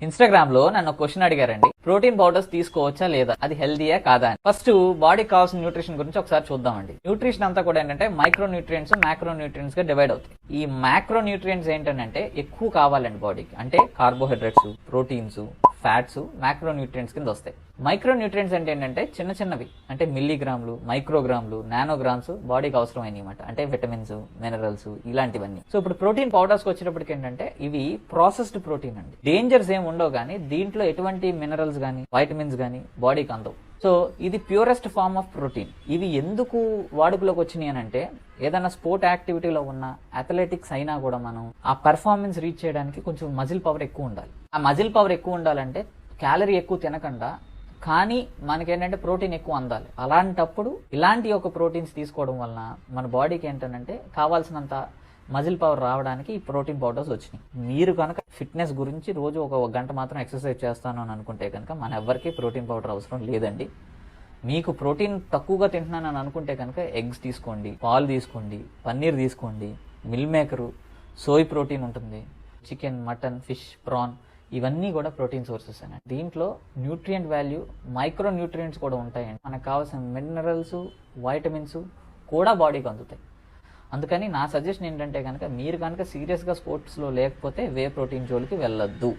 Instagram లో నన్ను ఒక క్వశ్చన్ అడిగారండి, ప్రోటీన్ పౌడర్స్ తీసుకోవచ్చా లేదా, అది హెల్దీయా కాదా అని. ఫస్ట్ బాడీకి కావాల్సిన న్యూట్రిషన్ గురించి ఒకసారి చూద్దామండి. న్యూట్రిషన్ అంతా కూడా ఏంటంటే మైక్రో న్యూట్రియంట్స్, మ్యాక్రో న్యూట్రియంట్స్ గా డివైడ్ అవుతాయి. ఈ మ్యాక్రో న్యూట్రియంట్స్ ఏంటంటే ఎక్కువ కావాలండి బాడీకి, అంటే carbohydrates, proteins, fats macro nutrients కింద వస్తాయి. మైక్రో న్యూట్రియంట్స్ అంటే ఏంటంటే చిన్న చిన్నవి, అంటే మిల్లీగ్రాములు, మైక్రోగ్రాములు, నానోగ్రామ్స్ బాడీకి అవసరం అనమాట. అంటే విటమిన్స్, మినరల్స్ ఇలాంటివన్నీ. సో ఇప్పుడు ప్రోటీన్ పౌడర్స్ వచ్చేటప్పటికి ఏంటంటే ఇవి ప్రాసెస్డ్ ప్రోటీన్ అండి. డేంజర్స్ ఏమి ఉండవు, కానీ దీంట్లో ఎటువంటి మినరల్స్ గానీ వైటమిన్స్ గానీ బాడీకి అందవు. సో ఇది ప్యూరెస్ట్ ఫార్మ్ ఆఫ్ ప్రోటీన్. ఇవి ఎందుకు వాడుకలోకి వచ్చినాయి అని అంటే, ఏదైనా స్పోర్ట్ యాక్టివిటీలో ఉన్న అథ్లెటిక్స్ అయినా కూడా మనం ఆ పెర్ఫార్మెన్స్ రీచ్ చేయడానికి కొంచెం మజిల్ పవర్ ఎక్కువ ఉండాలి. ఆ మజిల్ పవర్ ఎక్కువ ఉండాలంటే క్యాలరీ ఎక్కువ తినకుండా, కానీ మనకేంటంటే ప్రోటీన్ ఎక్కువ అందాలి. అలాంటప్పుడు ఇలాంటి ఒక ప్రోటీన్స్ తీసుకోవడం వలన మన బాడీకి ఏంటంటే కావాల్సినంత మజిల్ పవర్ రావడానికి ఈ ప్రోటీన్ పౌడర్స్ వచ్చినాయి. మీరు కనుక ఫిట్నెస్ గురించి రోజు ఒక గంట మాత్రం ఎక్సర్సైజ్ చేస్తాను అని అనుకుంటే కనుక మన ఎవరికి ప్రోటీన్ పౌడర్ అవసరం లేదండి. మీకు ప్రోటీన్ తక్కువగా తింటున్నాను అని అనుకుంటే కనుక ఎగ్స్ తీసుకోండి, పాలు తీసుకోండి, పన్నీర్ తీసుకోండి, మిల్ మేకరు, సోయ్ ప్రోటీన్ ఉంటుంది, చికెన్, మటన్, ఫిష్, ప్రాన్ ఇవన్నీ కూడా ప్రోటీన్ సోర్సెస్ అండి. దీంట్లో న్యూట్రియంట్ వాల్యూ, మైక్రో న్యూట్రియంట్స్ కూడా ఉంటాయండి. మనకు కావాల్సిన మినరల్స్, వైటమిన్స్ కూడా బాడీకి అందుతాయి. అందుకని నా సజెషన్ ఏంటంటే కనుక మీరు కనుక సీరియస్గా స్పోర్ట్స్లో లేకపోతే వే ప్రోటీన్ జోలికి వెళ్ళొద్దు.